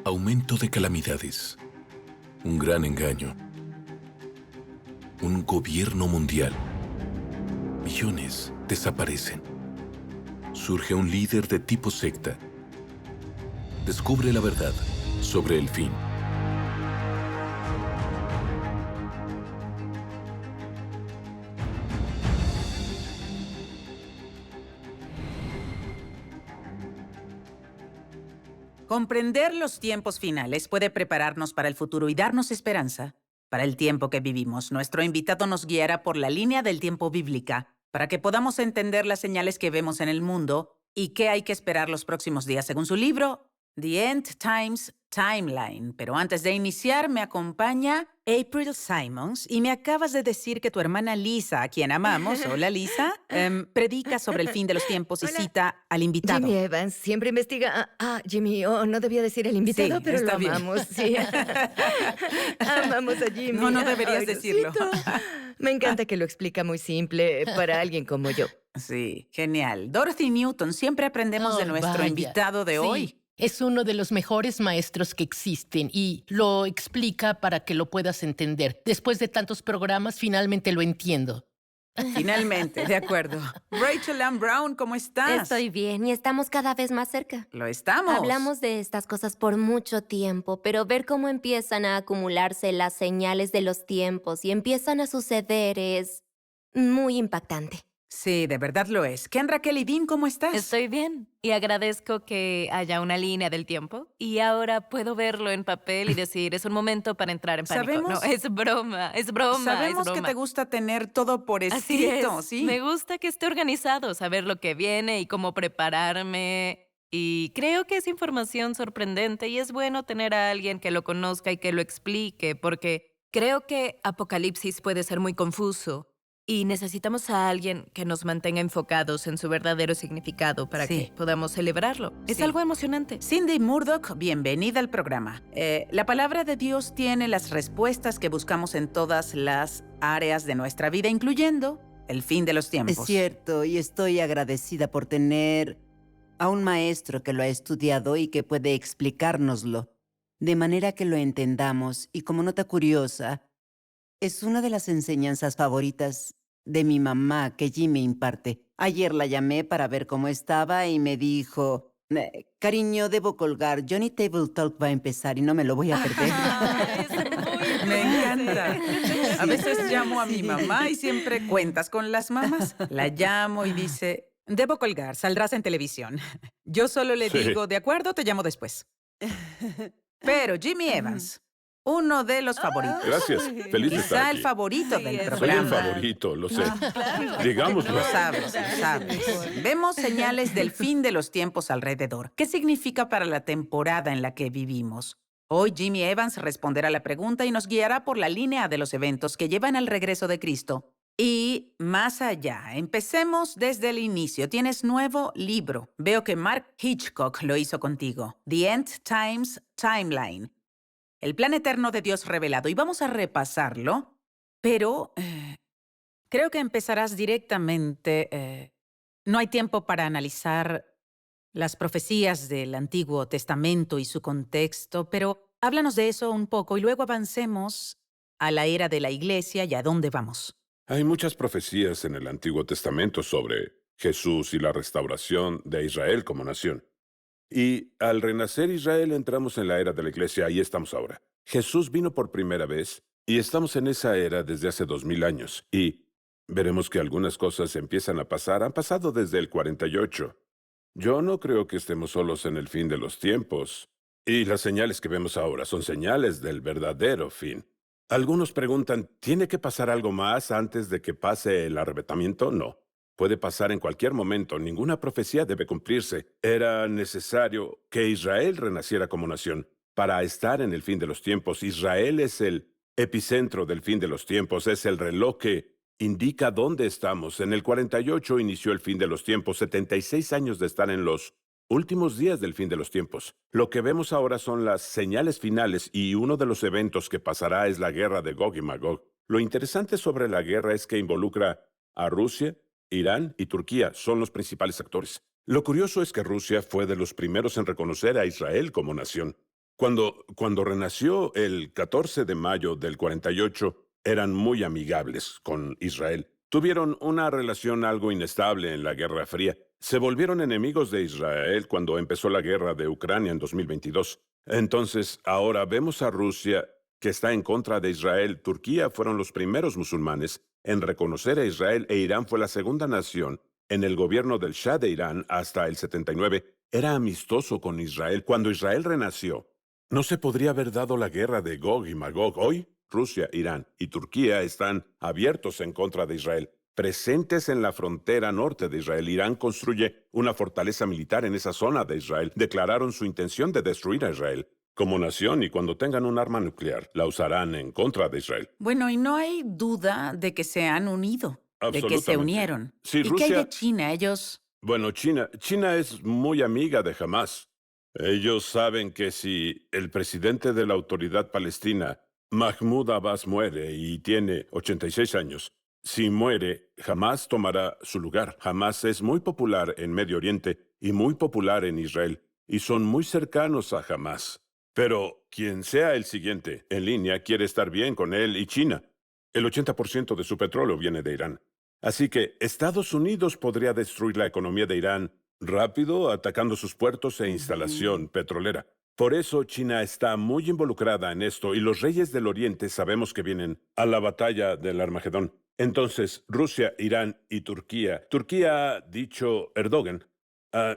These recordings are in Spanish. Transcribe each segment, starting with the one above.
Aumento de calamidades. Un gran engaño. Un gobierno mundial. Millones desaparecen. Surge un líder de tipo secta. Descubre la verdad sobre el fin. Comprender los tiempos finales puede prepararnos para el futuro y darnos esperanza para el tiempo que vivimos. Nuestro invitado nos guiará por la línea del tiempo bíblica para que podamos entender las señales que vemos en el mundo y qué hay que esperar los próximos días según su libro, The End Times Timeline. Pero antes de iniciar, me acompaña April Simons y me acabas de decir que tu hermana Lisa, a quien amamos, hola Lisa, predica sobre el fin de los tiempos y Hola. cita al invitado. Jimmy Evans siempre investiga. Jimmy, no debía decir el invitado, Sí, pero está lo bien. amamos, sí. Amamos a Jimmy. No deberías Ay, decirlo. Diosito. Me encanta que lo explica muy simple para alguien como yo. Sí, genial. Dorothy Newton, siempre aprendemos de nuestro Vaya. invitado de Sí, hoy. es uno de los mejores maestros que existen y lo explica para que lo puedas entender. Después de tantos programas, finalmente lo entiendo. Finalmente, de acuerdo. Rachel Ann Brown, ¿cómo estás? Estoy bien y estamos cada vez más cerca. Lo estamos. Hablamos de estas cosas por mucho tiempo, pero ver cómo empiezan a acumularse las señales de los tiempos y empiezan a suceder es muy impactante. Sí, de verdad lo es. Ken, Raquel y Dean, ¿cómo estás? Estoy bien y agradezco que haya una línea del tiempo y ahora puedo verlo en papel y decir, es un momento para entrar en pánico. ¿Sabemos? No, es broma, es broma, Sabemos es que broma. te gusta tener todo por Así escrito, es. ¿sí? Me gusta que esté organizado, saber lo que viene y cómo prepararme. Y creo que es información sorprendente y es bueno tener a alguien que lo conozca y que lo explique, porque creo que Apocalipsis puede ser muy confuso y necesitamos a alguien que nos mantenga enfocados en su verdadero significado para Sí. que podamos celebrarlo. Es Sí. algo emocionante. Cindy Murdoch, bienvenida al programa. La palabra de Dios tiene las respuestas que buscamos en todas las áreas de nuestra vida, incluyendo el fin de los tiempos. Es cierto, y estoy agradecida por tener a un maestro que lo ha estudiado y que puede explicárnoslo, de manera que lo entendamos. Y como nota curiosa, es una de las enseñanzas favoritas de mi mamá que Jimmy imparte. Ayer la llamé para ver cómo estaba y me dijo, cariño, debo colgar, Johnny Table Talk va a empezar y no me lo voy a perder. Me encanta. A veces llamo a mi mamá y siempre cuentas con las mamás. La llamo y dice, debo colgar, saldrás en televisión. Yo solo le digo, de acuerdo, te llamo después. Pero Jimmy Evans, uno de los favoritos. Gracias. Feliz de estar Quizá aquí. el favorito del Soy el programa. favorito, lo sé. Digámoslo. Lo sabes, lo sabes. Vemos señales del fin de los tiempos alrededor. ¿Qué significa para la temporada en la que vivimos? Hoy Jimmy Evans responderá la pregunta y nos guiará por la línea de los eventos que llevan al regreso de Cristo. Y más allá, empecemos desde el inicio. Tienes nuevo libro. Veo que Mark Hitchcock lo hizo contigo. The End Times Timeline. El plan eterno de Dios revelado. Y vamos a repasarlo, pero creo que empezarás directamente. No hay tiempo para analizar las profecías del Antiguo Testamento y su contexto, pero háblanos de eso un poco y luego avancemos a la era de la Iglesia y a dónde vamos. Hay muchas profecías en el Antiguo Testamento sobre Jesús y la restauración de Israel como nación. Y al renacer Israel entramos en la era de la Iglesia, ahí estamos ahora. Jesús vino por primera vez y estamos en esa era desde hace 2000 años. Y veremos que algunas cosas empiezan a pasar, han pasado desde el 48. Yo no creo que estemos solos en el fin de los tiempos. Y las señales que vemos ahora son señales del verdadero fin. Algunos preguntan, ¿tiene que pasar algo más antes de que pase el arrebatamiento? No. Puede pasar en cualquier momento. Ninguna profecía debe cumplirse. Era necesario que Israel renaciera como nación para estar en el fin de los tiempos. Israel es el epicentro del fin de los tiempos. Es el reloj que indica dónde estamos. En el 48 inició el fin de los tiempos. 76 años de estar en los últimos días del fin de los tiempos. Lo que vemos ahora son las señales finales y uno de los eventos que pasará es la guerra de Gog y Magog. Lo interesante sobre la guerra es que involucra a Rusia, Irán y Turquía. Son los principales actores. Lo curioso es que Rusia fue de los primeros en reconocer a Israel como nación. Cuando renació el 14 de mayo del 48, eran muy amigables con Israel. Tuvieron una relación algo inestable en la Guerra Fría. Se volvieron enemigos de Israel cuando empezó la guerra de Ucrania en 2022. Entonces, ahora vemos a Rusia que está en contra de Israel. Turquía fueron los primeros musulmanes en reconocer a Israel e Irán fue la segunda nación en el gobierno del Shah de Irán hasta el 79. Era amistoso con Israel. Cuando Israel renació, no se podría haber dado la guerra de Gog y Magog. Hoy, Rusia, Irán y Turquía están abiertos en contra de Israel, presentes en la frontera norte de Israel. Irán construye una fortaleza militar en esa zona de Israel. Declararon su intención de destruir a Israel como nación y cuando tengan un arma nuclear, la usarán en contra de Israel. Bueno, y no hay duda de que se han unido, de que se Absolutamente. unieron. Sí, ¿Y qué hay Rusia- de China? Ellos... Bueno, China es muy amiga de Hamás. Ellos saben que si el presidente de la Autoridad Palestina, Mahmoud Abbas, muere y tiene 86 años, si muere, Hamás tomará su lugar. Hamás es muy popular en Medio Oriente y muy popular en Israel, y son muy cercanos a Hamás. Pero quien sea el siguiente en línea quiere estar bien con él y China. El 80% de su petróleo viene de Irán. Así que Estados Unidos podría destruir la economía de Irán rápido, atacando sus puertos e instalación petrolera. Por eso China está muy involucrada en esto y los reyes del Oriente sabemos que vienen a la batalla del Armagedón. Entonces, Rusia, Irán y Turquía. Turquía ha dicho Erdogan.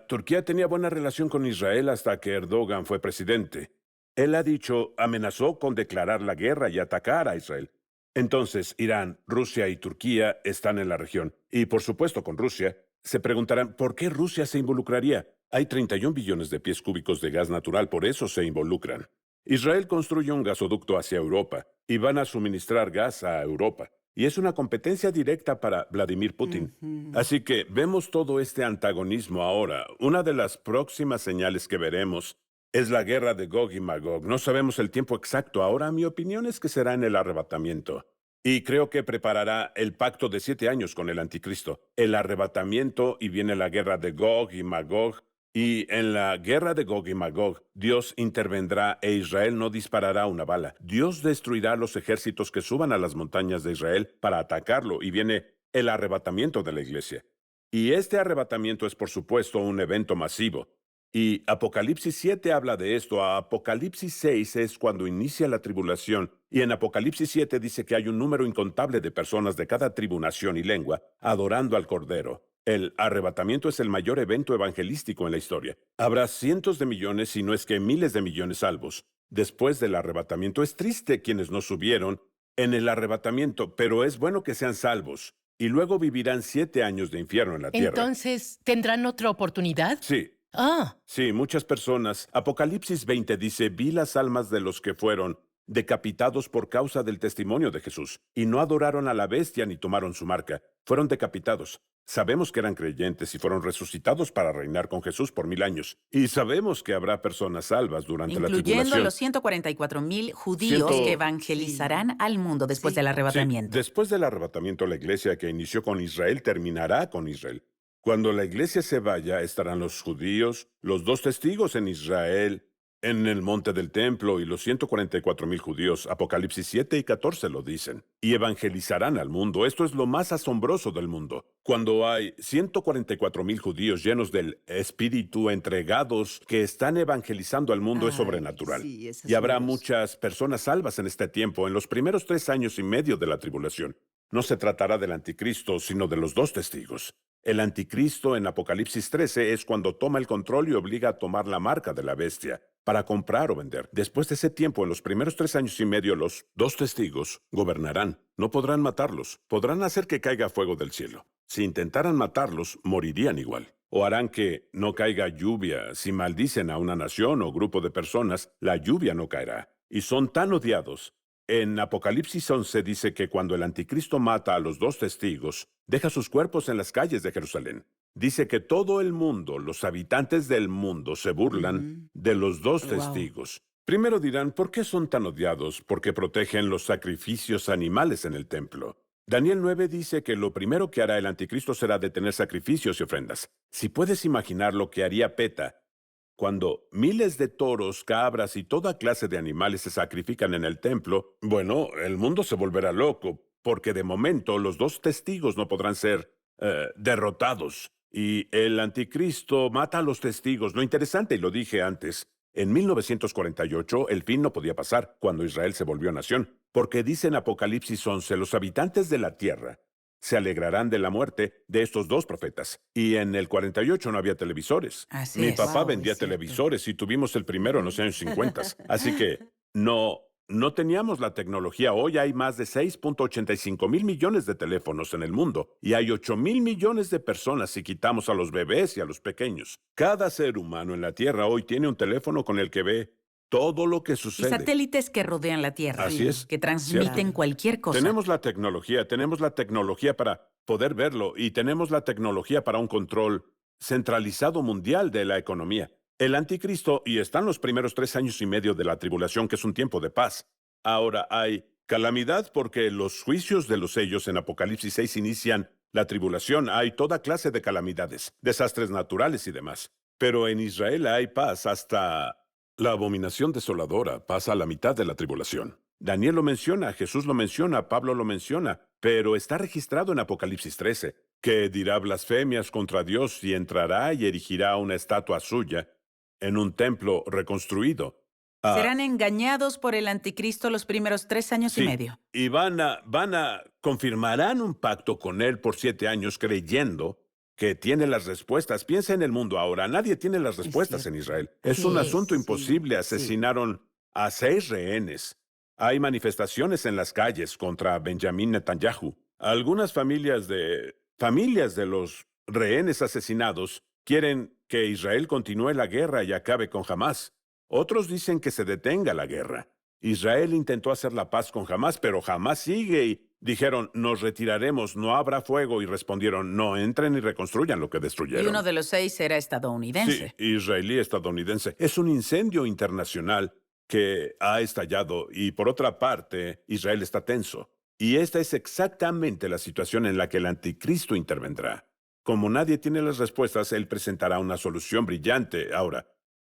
Turquía tenía buena relación con Israel hasta que Erdogan fue presidente. Él ha dicho, amenazó con declarar la guerra y atacar a Israel. Entonces, Irán, Rusia y Turquía están en la región. Y por supuesto con Rusia, se preguntarán, ¿por qué Rusia se involucraría? Hay 31 billones de pies cúbicos de gas natural, por eso se involucran. Israel construye un gasoducto hacia Europa y van a suministrar gas a Europa. Y es una competencia directa para Vladimir Putin. Así que vemos todo este antagonismo ahora. Una de las próximas señales que veremos es la guerra de Gog y Magog. No sabemos el tiempo exacto. Ahora, mi opinión es que será en el arrebatamiento. Y creo que preparará el pacto de 7 años con el anticristo. El arrebatamiento y viene la guerra de Gog y Magog. Y en la guerra de Gog y Magog, Dios intervendrá e Israel no disparará una bala. Dios destruirá los ejércitos que suban a las montañas de Israel para atacarlo y viene el arrebatamiento de la iglesia. Y este arrebatamiento es, por supuesto, un evento masivo. Y Apocalipsis 7 habla de esto. Apocalipsis 6 es cuando inicia la tribulación. Y en Apocalipsis 7 dice que hay un número incontable de personas de cada tribu, nación y lengua adorando al Cordero. El arrebatamiento es el mayor evento evangelístico en la historia. Habrá cientos de millones, si no es que miles de millones salvos. Después del arrebatamiento es triste quienes no subieron en el arrebatamiento, pero es bueno que sean salvos. Y luego vivirán 7 años de infierno en la tierra. Entonces, ¿tendrán otra oportunidad? Sí. Ah, Sí, muchas personas. Apocalipsis 20 dice, vi las almas de los que fueron decapitados por causa del testimonio de Jesús, y no adoraron a la bestia ni tomaron su marca. Fueron decapitados. Sabemos que eran creyentes y fueron resucitados para reinar con Jesús por 1000 años. Y sabemos que habrá personas salvas durante la Incluyendo tribulación. los 144,000 judíos Ciento- que evangelizarán al mundo después del Sí, arrebatamiento. después del arrebatamiento, la iglesia que inició con Israel terminará con Israel. Cuando la iglesia se vaya, estarán los judíos, los 2 testigos en Israel, en el monte del templo, y los 144,000 judíos. Apocalipsis 7 y 14 lo dicen. Y evangelizarán al mundo. Esto es lo más asombroso del mundo. Cuando hay 144,000 judíos llenos del Espíritu, entregados, que están evangelizando al mundo, es Ay, sobrenatural. sí, es Y habrá asombroso. muchas personas salvas en este tiempo, en los primeros 3 años y medio de la tribulación. No se tratará del anticristo, sino de los 2 testigos. El anticristo en Apocalipsis 13 es cuando toma el control y obliga a tomar la marca de la bestia para comprar o vender. Después de ese tiempo, en los primeros 3 años y medio, los 2 testigos gobernarán. No podrán matarlos. Podrán hacer que caiga fuego del cielo. Si intentaran matarlos, morirían igual. O harán que no caiga lluvia. Si maldicen a una nación o grupo de personas, la lluvia no caerá. Y son tan odiados. En Apocalipsis 11 dice que cuando el anticristo mata a los 2 testigos, deja sus cuerpos en las calles de Jerusalén. Dice que todo el mundo, los habitantes del mundo, se burlan de los 2 Wow. testigos. Primero dirán, ¿por qué son tan odiados? Porque protegen los sacrificios animales en el templo. Daniel 9 dice que lo primero que hará el anticristo será detener sacrificios y ofrendas. Si puedes imaginar lo que haría PETA Cuando miles de toros, cabras y toda clase de animales se sacrifican en el templo, bueno, el mundo se volverá loco, porque de momento los dos testigos no podrán ser derrotados. Y el anticristo mata a los testigos. Lo interesante, y lo dije antes, en 1948 el fin no podía pasar cuando Israel se volvió nación, porque dice en Apocalipsis 11, los habitantes de la tierra se alegrarán de la muerte de estos dos profetas. Y en el 48 no había televisores. Así Mi es. papá Wow, vendía es cierto. televisores y tuvimos el primero en los años 50. Así que no teníamos la tecnología. Hoy hay más de 6.85 mil millones de teléfonos en el mundo y hay 8 mil millones de personas si quitamos a los bebés y a los pequeños. Cada ser humano en la Tierra hoy tiene un teléfono con el que ve todo lo que Y sucede. satélites que rodean la Tierra. Así es. Que transmiten Cierto. cualquier cosa. Tenemos la tecnología para poder verlo y tenemos la tecnología para un control centralizado mundial de la economía. El anticristo, y están los primeros 3 años y medio de la tribulación, que es un tiempo de paz. Ahora hay calamidad porque los juicios de los sellos en Apocalipsis 6 inician la tribulación. Hay toda clase de calamidades, desastres naturales y demás. Pero en Israel hay paz hasta la abominación desoladora pasa a la mitad de la tribulación. Daniel lo menciona, Jesús lo menciona, Pablo lo menciona, pero está registrado en Apocalipsis 13, que dirá blasfemias contra Dios y entrará y erigirá una estatua suya en un templo reconstruido. Serán engañados por el anticristo los primeros 3 años y Sí, medio. y confirmarán un pacto con él por 7 años creyendo que tiene las respuestas. Piensa en el mundo ahora. Nadie tiene las respuestas en Israel. Es un Sí, asunto sí, imposible. sí. Asesinaron a 6 rehenes. Hay manifestaciones en las calles contra Benjamín Netanyahu. Algunas familias de los rehenes asesinados quieren que Israel continúe la guerra y acabe con Hamás. Otros dicen que se detenga la guerra. Israel intentó hacer la paz con Hamás, pero Hamás sigue y dijeron, nos retiraremos, no habrá fuego, y respondieron, no entren y reconstruyan lo que Y destruyeron. uno de los 6 era estadounidense. Sí, israelí-estadounidense. Es un incendio internacional que ha estallado y por otra parte, Israel está tenso. Y esta es exactamente la situación en la que el anticristo intervendrá. Como nadie tiene las respuestas, él presentará una solución brillante. Ahora,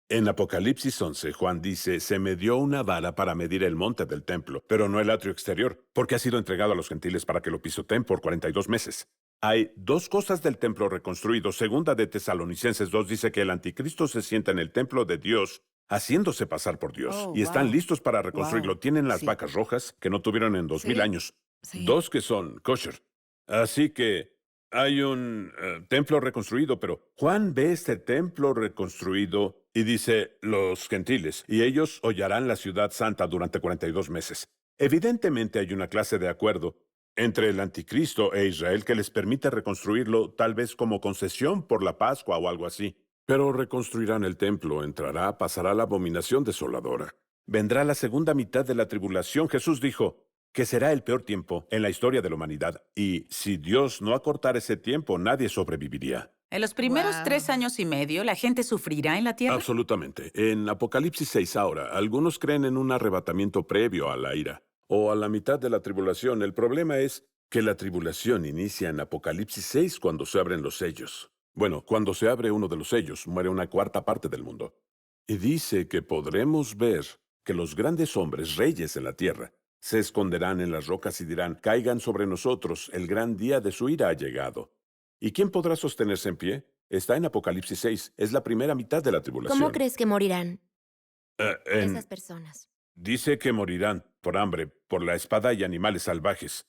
en Apocalipsis 11, Juan dice, se me dio una vara para medir el monte del templo, pero no el atrio exterior, porque ha sido entregado a los gentiles para que lo pisoteen por 42 meses. Hay 2 cosas del templo reconstruido. Segunda de Tesalonicenses 2 dice que el anticristo se sienta en el templo de Dios, haciéndose pasar por Dios. Oh, y están wow. listos para reconstruirlo. Wow. Tienen las Sí. vacas rojas que no tuvieron en 2000 Sí. años. Sí. 2 que son kosher. Así que hay un templo reconstruido, pero Juan ve este templo reconstruido y dice, los gentiles, y ellos hollarán la ciudad santa durante 42 meses. Evidentemente hay una clase de acuerdo entre el anticristo e Israel que les permite reconstruirlo tal vez como concesión por la Pascua o algo así. Pero reconstruirán el templo, entrará, pasará la abominación desoladora. Vendrá la segunda mitad de la tribulación. Jesús dijo que será el peor tiempo en la historia de la humanidad. Y si Dios no acortara ese tiempo, nadie sobreviviría. En los primeros Wow. 3 años y medio, ¿la gente sufrirá en la Tierra? Absolutamente. En Apocalipsis 6 ahora, algunos creen en un arrebatamiento previo a la ira o a la mitad de la tribulación. El problema es que la tribulación inicia en Apocalipsis 6 cuando se abren los sellos. Bueno, cuando se abre uno de los sellos, muere una cuarta parte del mundo. Y dice que podremos ver que los grandes hombres, reyes en la tierra, se esconderán en las rocas y dirán, caigan sobre nosotros, el gran día de su ira ha llegado. ¿Y quién podrá sostenerse en pie? Está en Apocalipsis 6, es la primera mitad de la tribulación. ¿Cómo crees que morirán En- esas personas? Dice que morirán por hambre, por la espada y animales salvajes.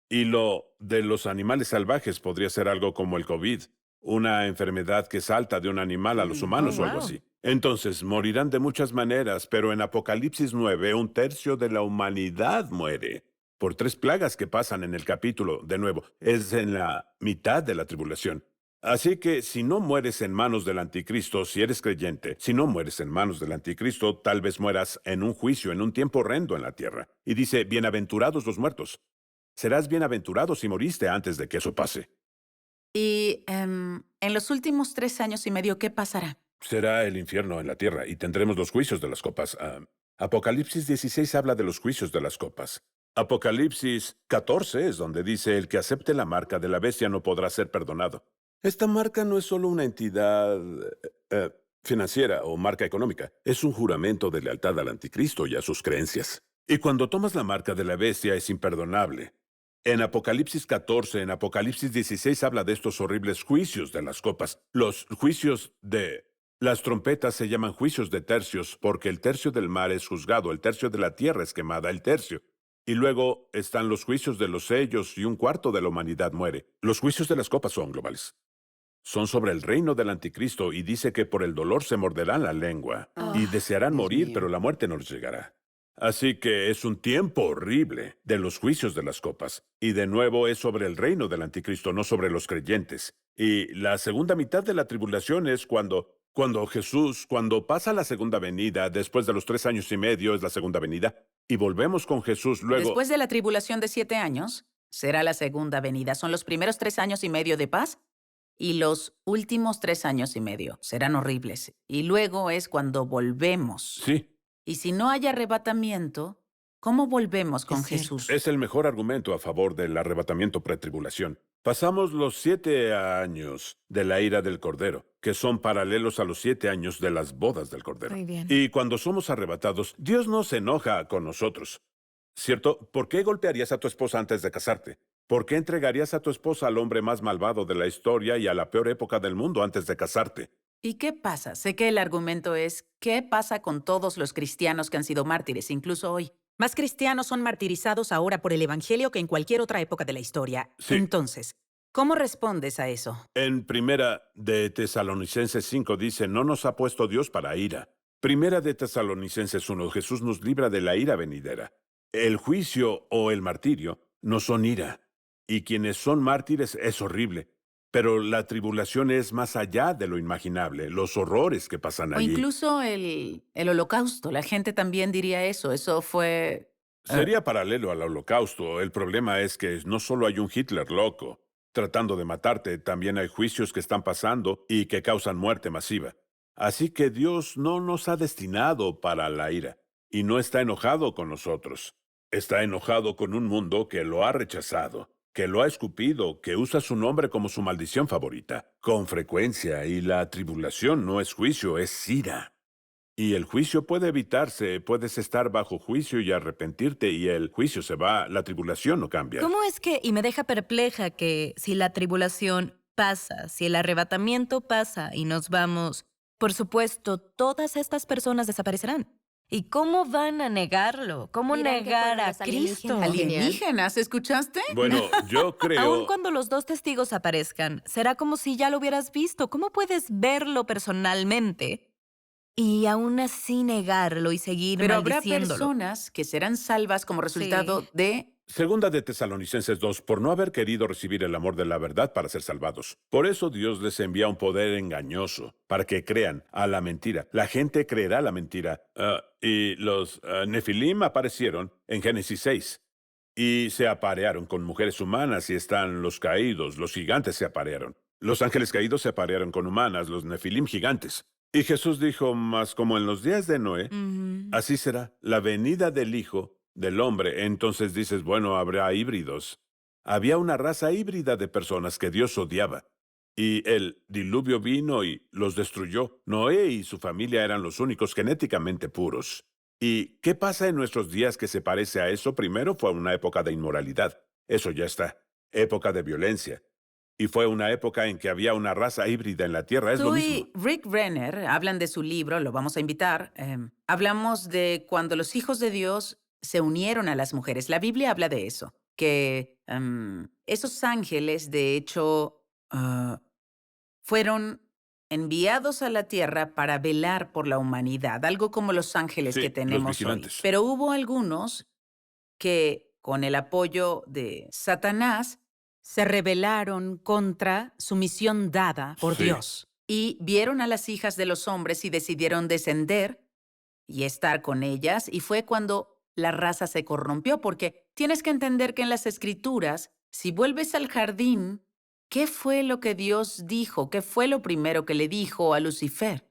Y lo de los animales salvajes podría ser algo como el COVID, una enfermedad que salta de un animal a los humanos o algo wow. así. Entonces, morirán de muchas maneras, pero en Apocalipsis 9, 1/3 de la humanidad muere por 3 plagas que pasan en el capítulo. De nuevo, es en la mitad de la tribulación. Así que si no mueres en manos del anticristo, si eres creyente, si no mueres en manos del anticristo, tal vez mueras en un juicio, en un tiempo horrendo en la tierra. Y dice, bienaventurados los muertos. Serás bienaventurado si moriste antes de que eso pase. Y en los últimos 3 años y medio, ¿qué pasará? Será el infierno en la tierra y tendremos los juicios de las copas. Apocalipsis 16 habla de los juicios de las copas. Apocalipsis 14 es donde dice, el que acepte la marca de la bestia no podrá ser perdonado. Esta marca no es solo una entidad financiera o marca económica. Es un juramento de lealtad al anticristo y a sus creencias. Y cuando tomas la marca de la bestia es imperdonable. En Apocalipsis 14, en Apocalipsis 16 habla de estos horribles juicios de las copas. Los juicios de las trompetas se llaman juicios de tercios, porque el tercio del mar es juzgado, el tercio de la tierra es quemada, el tercio. Y luego están los juicios de los sellos y un cuarto de la humanidad muere. Los juicios de las copas son globales. Son sobre el reino del anticristo y dice que por el dolor se morderán la lengua y desearán Dios morir, mío. pero la muerte no les llegará. Así que es un tiempo horrible de los juicios de las copas. Y de nuevo es sobre el reino del anticristo, no sobre los creyentes. Y la segunda mitad de la tribulación es cuando pasa la segunda venida, después de los 3 años y medio es la segunda venida, y volvemos con Jesús luego. Después de la tribulación de 7 años, será la segunda venida. Son los primeros 3 años y medio de paz y los últimos 3 años y medio. Serán horribles. Y luego es cuando volvemos. Sí, Y si no hay arrebatamiento, ¿cómo volvemos con Es cierto. Jesús? es el mejor argumento a favor del arrebatamiento pretribulación. Pasamos los 7 años de la ira del Cordero, que son paralelos a los 7 años de las bodas del Cordero. Muy bien. Y cuando somos arrebatados, Dios no se enoja con nosotros. ¿Cierto? ¿Por qué golpearías a tu esposa antes de casarte? ¿Por qué entregarías a tu esposa al hombre más malvado de la historia y a la peor época del mundo antes de casarte? ¿Y qué pasa? Sé que el argumento es, ¿qué pasa con todos los cristianos que han sido mártires, incluso hoy? Más cristianos son martirizados ahora por el Evangelio que en cualquier otra época de la historia. Sí. Entonces, ¿cómo respondes a eso? En Primera de Tesalonicenses 5 dice, no nos ha puesto Dios para ira. Primera de Tesalonicenses 1, Jesús nos libra de la ira venidera. El juicio o el martirio no son ira. Y quienes son mártires es horrible. Pero la tribulación es más allá de lo imaginable, los horrores que pasan O allí. incluso el holocausto. La gente también diría eso. Eso fue... Sería paralelo al holocausto. El problema es que no solo hay un Hitler loco tratando de matarte, también hay juicios que están pasando y que causan muerte masiva. Así que Dios no nos ha destinado para la ira y no está enojado con nosotros. Está enojado con un mundo que lo ha rechazado, que lo ha escupido, que usa su nombre como su maldición favorita, con frecuencia, y la tribulación no es juicio, es ira. Y el juicio puede evitarse, puedes estar bajo juicio y arrepentirte, y el juicio se va, la tribulación no cambia. ¿Cómo es que, y me deja perpleja que si la tribulación pasa, si el arrebatamiento pasa y nos vamos, por supuesto, todas estas personas desaparecerán? ¿Y cómo van a negarlo? ¿Cómo Dirán que negar fueron a los Cristo? alienígenas. ¿Alienígenas? ¿Escuchaste? Bueno, yo Aun creo... cuando los 2 testigos aparezcan, será como si ya lo hubieras visto. ¿Cómo puedes verlo personalmente y aún así negarlo y seguir Pero habrá maldiciéndolo? personas que serán salvas como resultado Sí. de... Segunda de Tesalonicenses 2, por no haber querido recibir el amor de la verdad para ser salvados. Por eso Dios les envía un poder engañoso, para que crean a la mentira. La gente creerá la mentira. Y los Nefilim aparecieron en Génesis 6. Y se aparearon con mujeres humanas y están los caídos, los gigantes se aparearon. Los ángeles caídos se aparearon con humanas, los Nefilim gigantes. Y Jesús dijo, más como en los días de Noé, Ujú. así será la venida del Hijo del Hombre. Entonces dices, bueno, habrá híbridos. Había una raza híbrida de personas que Dios odiaba. Y el diluvio vino y los destruyó. Noé y su familia eran los únicos genéticamente puros. ¿Y qué pasa en nuestros días que se parece a eso? Primero fue una época de inmoralidad. Eso ya está. Época de violencia. Y fue una época en que había una raza híbrida en la Tierra. Es lo Tú mismo. y Rick Renner hablan de su libro, lo vamos a invitar. Hablamos de cuando los hijos de Dios se unieron a las mujeres. La Biblia habla de eso, que esos ángeles, de hecho, fueron enviados a la tierra para velar por la humanidad, algo como los ángeles Sí, que los tenemos hoy. vigilantes. Pero hubo algunos que, con el apoyo de Satanás, se rebelaron contra su misión dada por Sí. Dios y vieron a las hijas de los hombres y decidieron descender y estar con ellas, y fue cuando la raza se corrompió, porque tienes que entender que en las Escrituras, si vuelves al jardín, ¿qué fue lo que Dios dijo? ¿Qué fue lo primero que le dijo a Lucifer?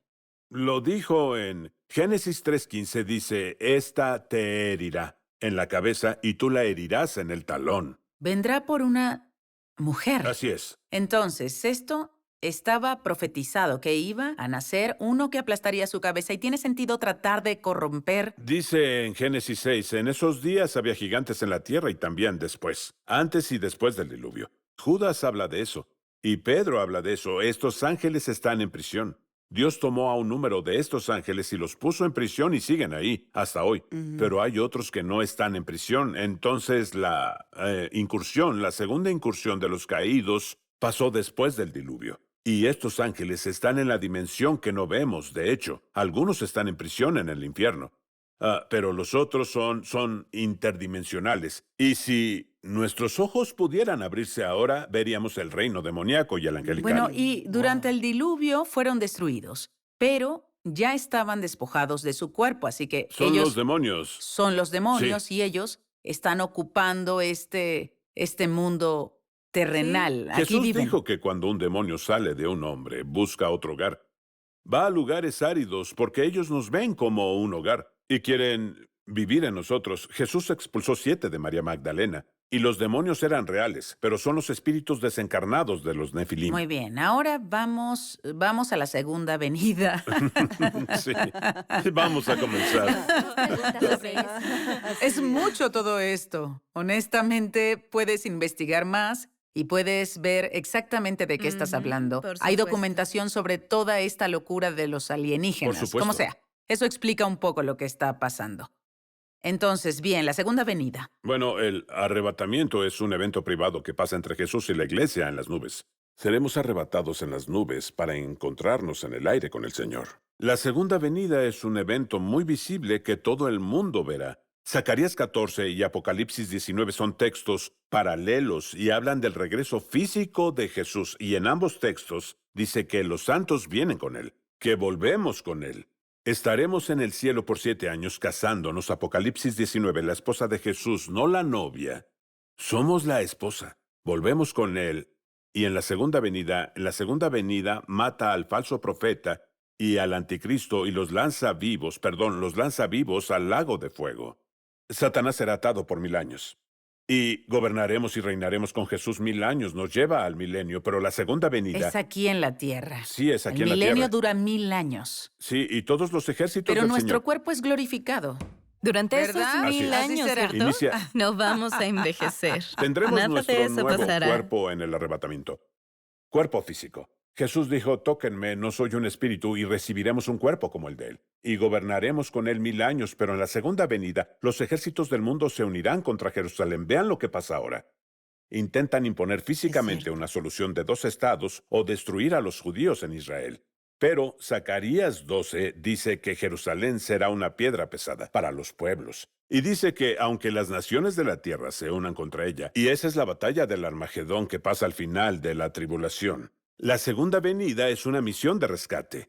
Lo dijo en Génesis 3:15, dice, esta te herirá en la cabeza y tú la herirás en el talón. Vendrá por una mujer. Así es. Entonces, esto estaba profetizado que iba a nacer uno que aplastaría su cabeza y tiene sentido tratar de corromper. Dice en Génesis 6, en esos días había gigantes en la tierra y también después, antes y después del diluvio. Judas habla de eso, y Pedro habla de eso. Estos ángeles están en prisión. Dios tomó a un número de estos ángeles y los puso en prisión y siguen ahí, hasta hoy. Pero hay otros que no están en prisión. Entonces la segunda incursión de los caídos, pasó después del diluvio. Y estos ángeles están en la dimensión que no vemos, de hecho. Algunos están en prisión en el infierno. Pero los otros son interdimensionales. Y si nuestros ojos pudieran abrirse ahora, veríamos el reino demoníaco y el angelical. Bueno, y durante el diluvio fueron destruidos, pero ya estaban despojados de su cuerpo, así que Son ellos los demonios. son los demonios Sí. y ellos están ocupando este mundo terrenal. Aquí Jesús viven. dijo que cuando un demonio sale de un hombre, busca otro hogar. Va a lugares áridos porque ellos nos ven como un hogar y quieren vivir en nosotros. Jesús expulsó 7 de María Magdalena y los demonios eran reales, pero son los espíritus desencarnados de los nefilim. Muy bien, ahora vamos a la segunda venida. Sí. Vamos a comenzar. Preguntas sobre eso. Es mucho todo esto. Honestamente, puedes investigar más y puedes ver exactamente de qué estás Ujú, hablando. por Hay supuesto. documentación sobre toda esta locura de los alienígenas. Por supuesto. Como sea, eso explica un poco lo que está pasando. Entonces, bien, la segunda venida. Bueno, el arrebatamiento es un evento privado que pasa entre Jesús y la iglesia en las nubes. Seremos arrebatados en las nubes para encontrarnos en el aire con el Señor. La segunda venida es un evento muy visible que todo el mundo verá. Zacarías 14 y Apocalipsis 19 son textos paralelos y hablan del regreso físico de Jesús. Y en ambos textos dice que los santos vienen con Él, que volvemos con Él. Estaremos en el cielo por 7 años casándonos. Apocalipsis 19, la esposa de Jesús, no la novia. Somos la esposa. Volvemos con Él. Y en la segunda venida mata al falso profeta y al anticristo y los lanza vivos al lago de fuego. Satanás será atado por 1000 años. Y gobernaremos y reinaremos con Jesús 1000 años. Nos lleva al milenio, pero la segunda venida... Es aquí en la Tierra. Sí, es aquí El en la milenio tierra. dura 1000 años. Sí, y todos los ejércitos Pero del nuestro Señor. cuerpo es glorificado. Durante ¿Verdad? esos 1000 Así años, será. ¿cierto? Inicia- No vamos a envejecer. Tendremos Nada nuestro de eso nuevo pasará. cuerpo en el arrebatamiento. Cuerpo físico. Jesús dijo, tóquenme, no soy un espíritu, y recibiremos un cuerpo como el de Él. Y gobernaremos con Él 1000 años, pero en la segunda venida, los ejércitos del mundo se unirán contra Jerusalén. Vean lo que pasa ahora. Intentan imponer físicamente una solución de 2 estados o destruir a los judíos en Israel. Pero Zacarías 12 dice que Jerusalén será una piedra pesada para los pueblos. Y dice que aunque las naciones de la tierra se unan contra ella, y esa es la batalla del Armagedón que pasa al final de la tribulación, la segunda venida es una misión de rescate.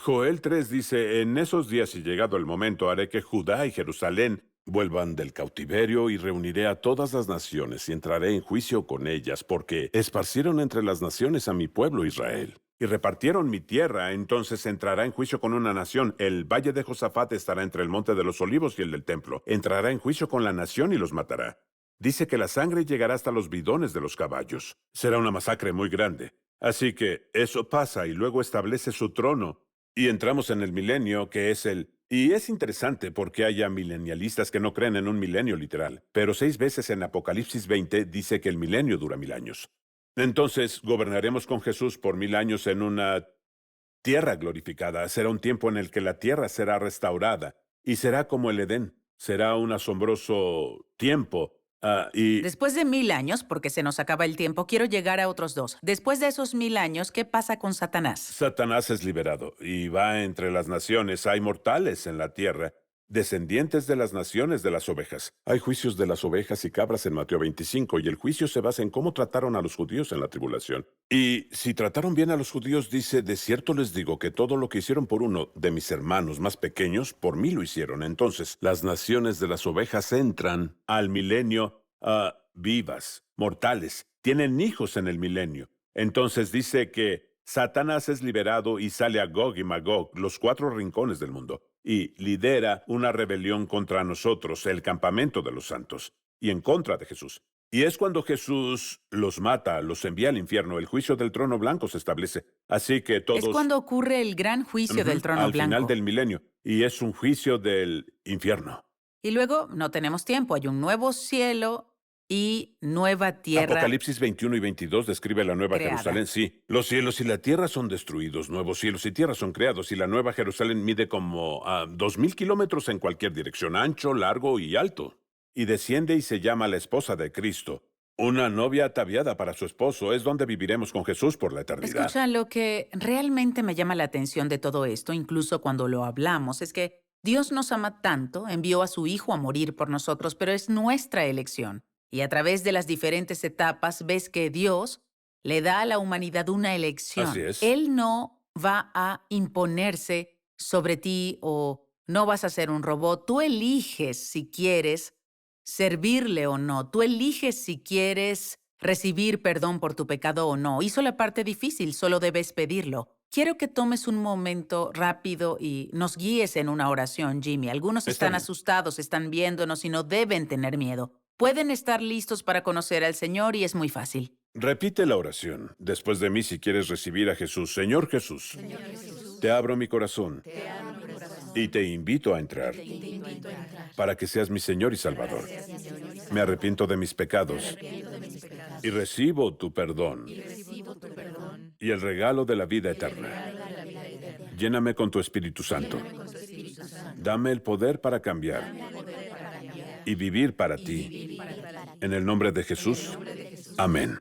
Joel 3 dice, en esos días y llegado el momento haré que Judá y Jerusalén vuelvan del cautiverio y reuniré a todas las naciones y entraré en juicio con ellas, porque esparcieron entre las naciones a mi pueblo Israel. Y repartieron mi tierra, entonces entrará en juicio con una nación. El valle de Josafat estará entre el monte de los olivos y el del templo. Entrará en juicio con la nación y los matará. Dice que la sangre llegará hasta los bidones de los caballos. Será una masacre muy grande. Así que eso pasa y luego establece su trono. Y entramos en el milenio, que es el... Y es interesante porque haya milenialistas que no creen en un milenio literal. Pero 6 veces en Apocalipsis 20 dice que el milenio dura 1000 años. Entonces, gobernaremos con Jesús por 1000 años en una tierra glorificada. Será un tiempo en el que la tierra será restaurada y será como el Edén. Será un asombroso tiempo. Y Después de 1000 años, porque se nos acaba el tiempo, quiero llegar a otros 2. Después de esos 1000 años, ¿qué pasa con Satanás? Satanás es liberado y va entre las naciones. Hay mortales en la tierra, descendientes de las naciones de las ovejas. Hay juicios de las ovejas y cabras en Mateo 25, y el juicio se basa en cómo trataron a los judíos en la tribulación. Y si trataron bien a los judíos, dice, de cierto les digo que todo lo que hicieron por uno de mis hermanos más pequeños, por mí lo hicieron. Entonces, las naciones de las ovejas entran al milenio vivas, mortales. Tienen hijos en el milenio. Entonces dice que Satanás es liberado y sale a Gog y Magog, los 4 rincones del mundo, y lidera una rebelión contra nosotros, el campamento de los santos, y en contra de Jesús. Y es cuando Jesús los mata, los envía al infierno. El juicio del trono blanco se establece. Así que todos... Es cuando ocurre el gran juicio del trono al blanco. final del milenio. Y es un juicio del infierno. Y luego, no tenemos tiempo, hay un nuevo cielo y nueva tierra. Apocalipsis 21 y 22 describe la nueva creada. Jerusalén. Sí, los cielos y la tierra son destruidos, nuevos cielos y tierra son creados, y la nueva Jerusalén mide como 2,000 kilómetros en cualquier dirección, ancho, largo y alto. Y desciende y se llama la esposa de Cristo. Una novia ataviada para su esposo. Es donde viviremos con Jesús por la eternidad. Escucha, lo que realmente me llama la atención de todo esto, incluso cuando lo hablamos, es que Dios nos ama tanto, envió a su Hijo a morir por nosotros, pero es nuestra elección. Y a través de las diferentes etapas ves que Dios le da a la humanidad una elección. Así es. Él no va a imponerse sobre ti o no vas a ser un robot. Tú eliges si quieres servirle o no. Tú eliges si quieres recibir perdón por tu pecado o no. Hizo la parte difícil, solo debes pedirlo. Quiero que tomes un momento rápido y nos guíes en una oración, Jimmy. Algunos Está están bien. asustados, están viéndonos y no deben tener miedo. Pueden estar listos para conocer al Señor y es muy fácil. Repite la oración después de mí si quieres recibir a Jesús. Señor Jesús, te abro mi corazón y te invito a entrar para que seas mi Señor y Salvador. Me arrepiento de mis pecados y recibo tu perdón y el regalo de la vida eterna. Lléname con tu Espíritu Santo. Dame el poder para cambiar y vivir para ti. En el nombre de Jesús. Amén.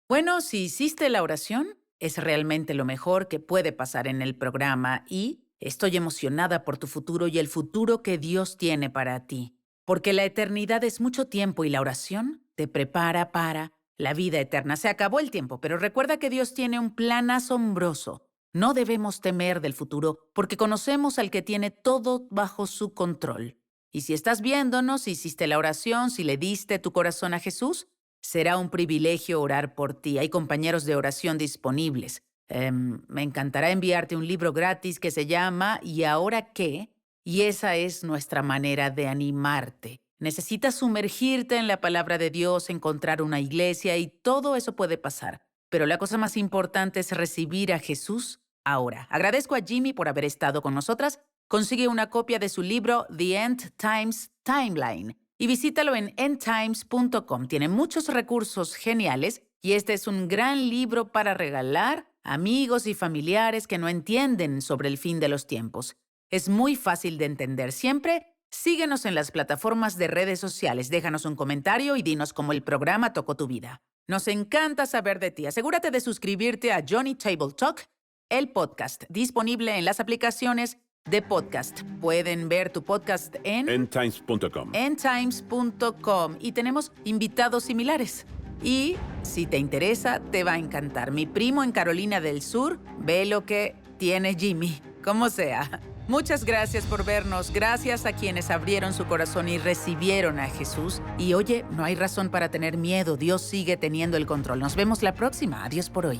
Bueno, si hiciste la oración, es realmente lo mejor que puede pasar en el programa y estoy emocionada por tu futuro y el futuro que Dios tiene para ti. Porque la eternidad es mucho tiempo y la oración te prepara para la vida eterna. Se acabó el tiempo, pero recuerda que Dios tiene un plan asombroso. No debemos temer del futuro porque conocemos al que tiene todo bajo su control. Y si estás viéndonos, si hiciste la oración, si le diste tu corazón a Jesús, será un privilegio orar por ti. Hay compañeros de oración disponibles. Me encantará enviarte un libro gratis que se llama ¿Y ahora qué? Y esa es nuestra manera de animarte. Necesitas sumergirte en la palabra de Dios, encontrar una iglesia y todo eso puede pasar. Pero la cosa más importante es recibir a Jesús ahora. Agradezco a Jimmy por haber estado con nosotras. Consigue una copia de su libro The End Times Timeline y visítalo en endtimes.com. Tiene muchos recursos geniales y este es un gran libro para regalar a amigos y familiares que no entienden sobre el fin de los tiempos. Es muy fácil de entender. Siempre síguenos en las plataformas de redes sociales. Déjanos un comentario y dinos cómo el programa tocó tu vida. Nos encanta saber de ti. Asegúrate de suscribirte a Johnny Table Talk, el podcast, disponible en las aplicaciones de podcast. Pueden ver tu podcast en Endtimes.com. endtimes.com y tenemos invitados similares. Y si te interesa, te va a encantar. Mi primo en Carolina del Sur ve lo que tiene Jimmy. Como sea. Muchas gracias por vernos. Gracias a quienes abrieron su corazón y recibieron a Jesús. Y oye, no hay razón para tener miedo. Dios sigue teniendo el control. Nos vemos la próxima. Adiós por hoy.